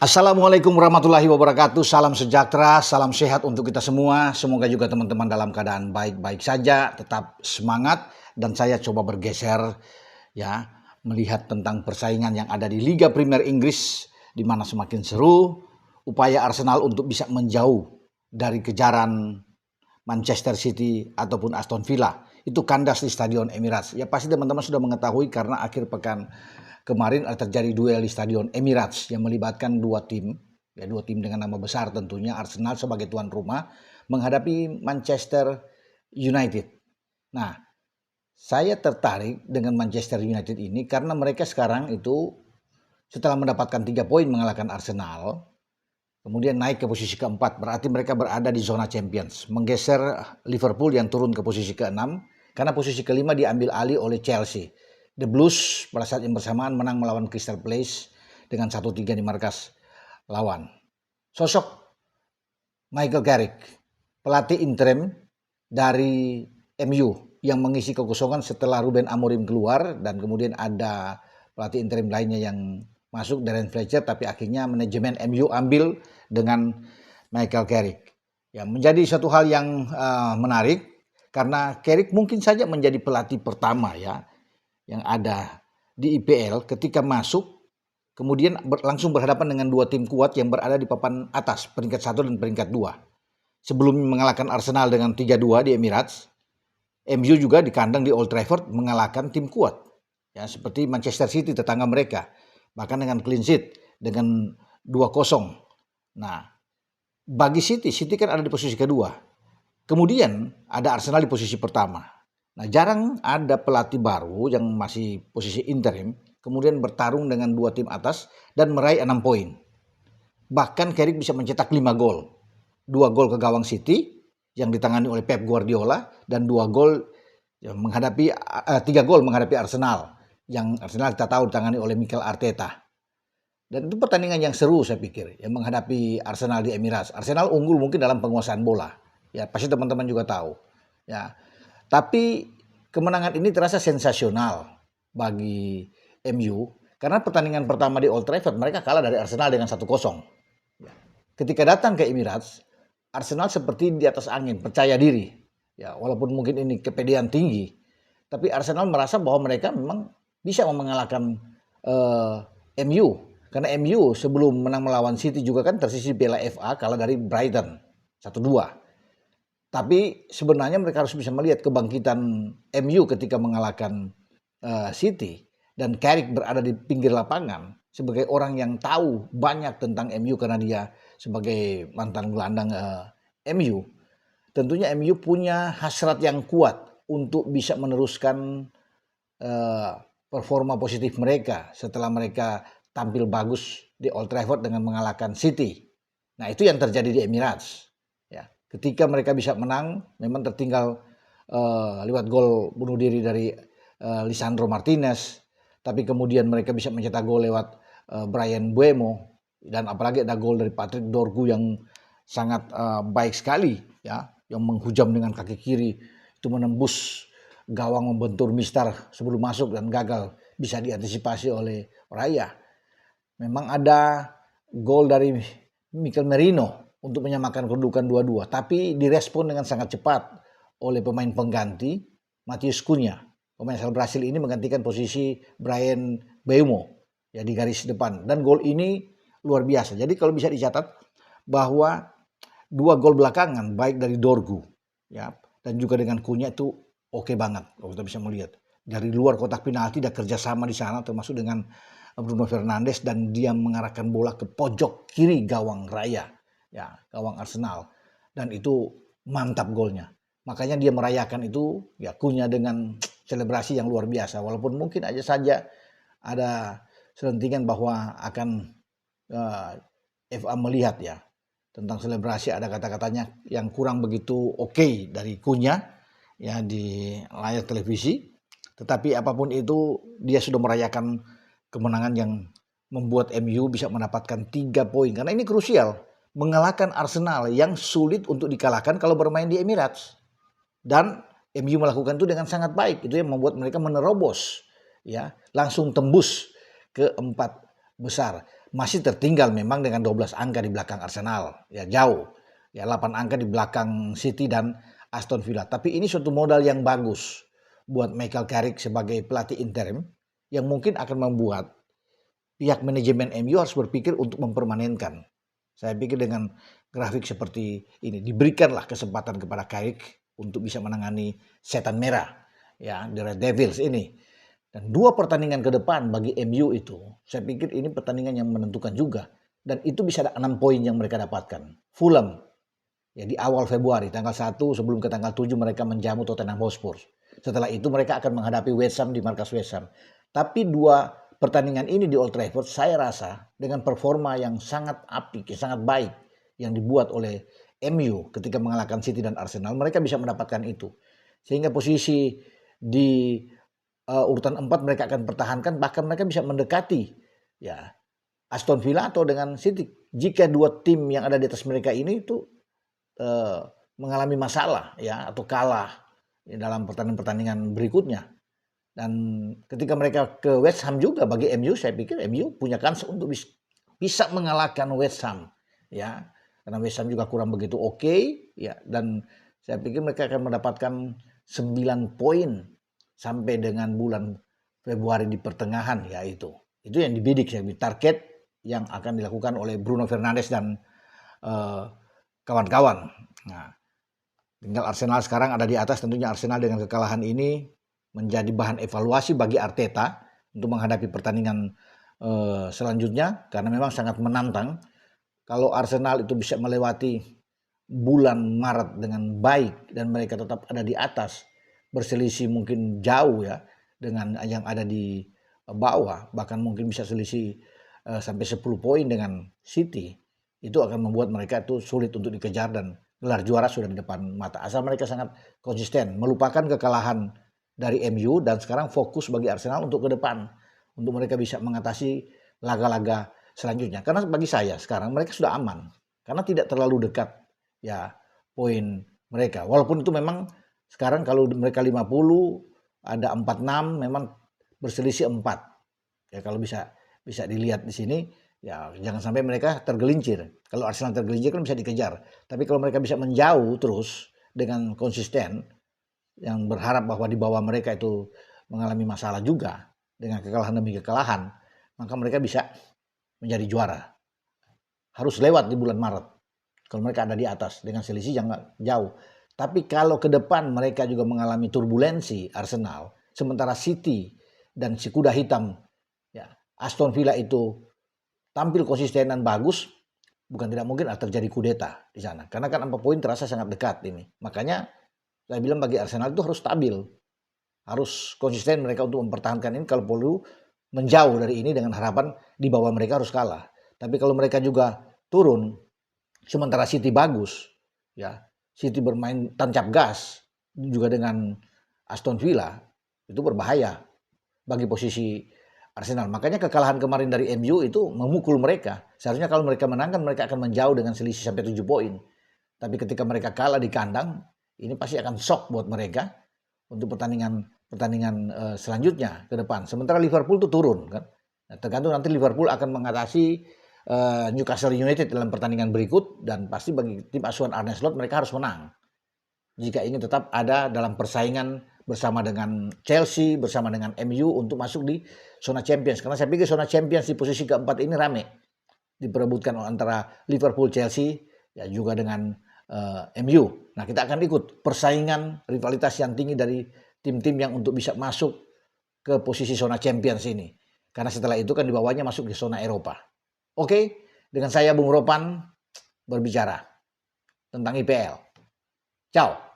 Assalamualaikum warahmatullahi wabarakatuh. Salam sejahtera, salam sehat untuk kita semua. Semoga juga teman-teman dalam keadaan baik-baik saja, tetap semangat. Dan saya coba bergeser ya, melihat tentang persaingan yang ada di Liga Premier Inggris, di mana semakin seru upaya Arsenal untuk bisa menjauh dari kejaran Manchester City ataupun Aston Villa. Itu kandas di Stadion Emirates. Ya pasti teman-teman sudah mengetahui karena akhir pekan kemarin terjadi duel di Stadion Emirates yang melibatkan dua tim dengan nama besar tentunya. Arsenal sebagai tuan rumah menghadapi Manchester United. Nah, saya tertarik dengan Manchester United ini karena mereka sekarang itu setelah mendapatkan 3 poin mengalahkan Arsenal, kemudian naik ke posisi keempat, berarti mereka berada di zona Champions, menggeser Liverpool yang turun ke posisi keenam, karena posisi kelima diambil alih oleh Chelsea. The Blues pada saat yang bersamaan menang melawan Crystal Palace dengan 1-3 di markas lawan. Sosok Michael Carrick, pelatih interim dari MU yang mengisi kekosongan setelah Ruben Amorim keluar, dan kemudian ada pelatih interim lainnya yang masuk, Darren Fletcher, tapi akhirnya manajemen MU ambil dengan Michael Carrick. Ya, menjadi suatu hal yang menarik karena Carrick mungkin saja menjadi pelatih pertama ya yang ada di IPL ketika masuk kemudian langsung berhadapan dengan dua tim kuat yang berada di papan atas, peringkat 1 dan peringkat 2. Sebelum mengalahkan Arsenal dengan 3-2 di Emirates, MU juga di kandang di Old Trafford mengalahkan tim kuat. Ya, seperti Manchester City tetangga mereka, bahkan dengan clean sheet dengan 2-0. Nah, bagi City kan ada di posisi kedua. Kemudian ada Arsenal di posisi pertama. Nah, jarang ada pelatih baru yang masih posisi interim kemudian bertarung dengan dua tim atas dan meraih 6 poin. Bahkan Carrick bisa mencetak 5 gol. 2 gol ke gawang City yang ditangani oleh Pep Guardiola dan 2 gol menghadapi 3 gol menghadapi Arsenal yang Arsenal kita tahu ditangani oleh Mikel Arteta. Dan itu pertandingan yang seru saya pikir yang menghadapi Arsenal di Emirates. Arsenal unggul mungkin dalam penguasaan bola. Ya, pasti teman-teman juga tahu. Ya. Tapi kemenangan ini terasa sensasional bagi MU karena pertandingan pertama di Old Trafford mereka kalah dari Arsenal dengan 1-0. Ya. Ketika datang ke Emirates, Arsenal seperti di atas angin, percaya diri. Ya, walaupun mungkin ini kepedean tinggi, tapi Arsenal merasa bahwa mereka memang bisa mengalahkan MU. Karena MU sebelum menang melawan City juga kan tersisih Piala FA kalah dari Brighton 1-2. Tapi sebenarnya mereka harus bisa melihat kebangkitan MU ketika mengalahkan City. Dan Carrick berada di pinggir lapangan sebagai orang yang tahu banyak tentang MU karena dia sebagai mantan gelandang MU. Tentunya MU punya hasrat yang kuat untuk bisa meneruskan performa positif mereka setelah mereka tampil bagus di Old Trafford dengan mengalahkan City. Nah, itu yang terjadi di Emirates. Ya, ketika mereka bisa menang, memang tertinggal lewat gol bunuh diri dari Lisandro Martinez, tapi kemudian mereka bisa mencetak gol lewat Bryan Mbeumo, dan apalagi ada gol dari Patrick Dorgu yang sangat baik sekali, ya, yang menghujam dengan kaki kiri itu menembus gawang, membentur mistar sebelum masuk dan gagal bisa diantisipasi oleh Raya. Memang ada gol dari Mikel Merino untuk menyamakan kedudukan 2-2, tapi direspon dengan sangat cepat oleh pemain pengganti Matheus Cunha. Pemain asal Brasil ini menggantikan posisi Bryan Mbeumo ya di garis depan, dan gol ini luar biasa. Jadi kalau bisa dicatat bahwa 2 gol belakangan baik dari Dorgu ya dan juga dengan Cunha itu oke banget kalau kita bisa melihat. Dari luar kotak penalti ada kerjasama di sana termasuk dengan Bruno Fernandes, dan dia mengarahkan bola ke pojok kiri gawang Raya, ya, gawang Arsenal, dan itu mantap golnya. Makanya dia merayakan itu ya Cunha dengan selebrasi yang luar biasa, walaupun mungkin aja saja ada selentingan bahwa akan FA melihat ya tentang selebrasi, ada kata-katanya yang kurang begitu oke dari Cunha ya di layar televisi. Tetapi apapun itu dia sudah merayakan kemenangan yang membuat MU bisa mendapatkan 3 poin karena ini krusial mengalahkan Arsenal yang sulit untuk dikalahkan kalau bermain di Emirates. Dan MU melakukan itu dengan sangat baik, itu yang membuat mereka menerobos ya, langsung tembus ke 4 besar. masih tertinggal memang dengan 12 angka di belakang Arsenal. Ya jauh. Ya 8 angka di belakang City dan Aston Villa. Tapi ini suatu modal yang bagus buat Michael Carrick sebagai pelatih interim yang mungkin akan membuat pihak manajemen MU harus berpikir untuk mempermanenkan. Saya pikir dengan grafik seperti ini diberikanlah kesempatan kepada Carrick untuk bisa menangani setan merah, ya, The Red Devils ini. Dan 2 pertandingan ke depan bagi MU itu, saya pikir ini pertandingan yang menentukan juga. Dan itu bisa ada 6 poin yang mereka dapatkan. Fulham, ya di awal Februari, tanggal 1 sebelum ke tanggal 7 mereka menjamu Tottenham Hotspur. Setelah itu mereka akan menghadapi West Ham di markas West Ham. Tapi 2 pertandingan ini di Old Trafford saya rasa dengan performa yang sangat apik, sangat baik yang dibuat oleh MU ketika mengalahkan City dan Arsenal, mereka bisa mendapatkan itu. Sehingga posisi di urutan 4 mereka akan pertahankan, bahkan mereka bisa mendekati ya Aston Villa atau dengan City. Jika 2 tim yang ada di atas mereka ini itu mengalami masalah ya atau kalah ya, dalam pertandingan-pertandingan berikutnya. Dan ketika mereka ke West Ham juga bagi MU, saya pikir MU punya kans untuk bisa mengalahkan West Ham ya. Karena West Ham juga kurang begitu oke ya, dan saya pikir mereka akan mendapatkan 9 poin sampai dengan bulan Februari di pertengahan ya itu yang dibidik ya, target yang akan dilakukan oleh Bruno Fernandes dan kawan-kawan. Nah, tinggal Arsenal sekarang ada di atas, tentunya Arsenal dengan kekalahan ini menjadi bahan evaluasi bagi Arteta untuk menghadapi pertandingan selanjutnya karena memang sangat menantang. Kalau Arsenal itu bisa melewati bulan Maret dengan baik dan mereka tetap ada di atas, berselisih mungkin jauh ya dengan yang ada di bawah, bahkan mungkin bisa selisih sampai 10 poin dengan City, itu akan membuat mereka itu sulit untuk dikejar dan gelar juara sudah di depan mata. Asal mereka sangat konsisten, melupakan kekalahan dari MU dan sekarang fokus bagi Arsenal untuk ke depan, untuk mereka bisa mengatasi laga-laga selanjutnya. Karena bagi saya sekarang mereka sudah aman, karena tidak terlalu dekat ya poin mereka. Walaupun itu memang sekarang kalau mereka 50, ada 46, memang berselisih 4. Ya kalau bisa dilihat di sini, ya jangan sampai mereka tergelincir. Kalau Arsenal tergelincir kan bisa dikejar. Tapi kalau mereka bisa menjauh terus dengan konsisten, yang berharap bahwa di bawah mereka itu mengalami masalah juga dengan kekalahan demi kekalahan, maka mereka bisa menjadi juara. Harus lewat di bulan Maret. Kalau mereka ada di atas dengan selisih yang jauh. Tapi kalau ke depan mereka juga mengalami turbulensi Arsenal, sementara City dan si kuda hitam ya Aston Villa itu tampil konsisten dan bagus, bukan tidak mungkin terjadi kudeta di sana. Karena kan 4 poin terasa sangat dekat ini. Makanya saya bilang bagi Arsenal itu harus stabil. Harus konsisten mereka untuk mempertahankan ini, kalau perlu menjauh dari ini dengan harapan di bawah mereka harus kalah. Tapi kalau mereka juga turun, sementara City bagus, ya City bermain tancap gas juga dengan Aston Villa, itu berbahaya bagi posisi Arsenal. Makanya kekalahan kemarin dari MU itu memukul mereka. Seharusnya kalau mereka menangkan, mereka akan menjauh dengan selisih sampai 7 poin. Tapi ketika mereka kalah di kandang, ini pasti akan shock buat mereka untuk pertandingan selanjutnya ke depan. Sementara Liverpool itu turun kan. Nah, tergantung nanti Liverpool akan mengatasi Newcastle United dalam pertandingan berikut, dan pasti bagi tim asuhan Arne Slot mereka harus menang jika ingin tetap ada dalam persaingan bersama dengan Chelsea, bersama dengan MU untuk masuk di zona Champions. Karena saya pikir zona Champions di posisi keempat ini rame diperebutkan antara Liverpool, Chelsea, ya juga dengan MU. Nah, kita akan ikut persaingan rivalitas yang tinggi dari tim-tim yang untuk bisa masuk ke posisi zona Champions ini. Karena setelah itu kan di bawahnya masuk di zona Eropa. Oke, dengan saya Bung Ropan berbicara tentang IPL. Ciao.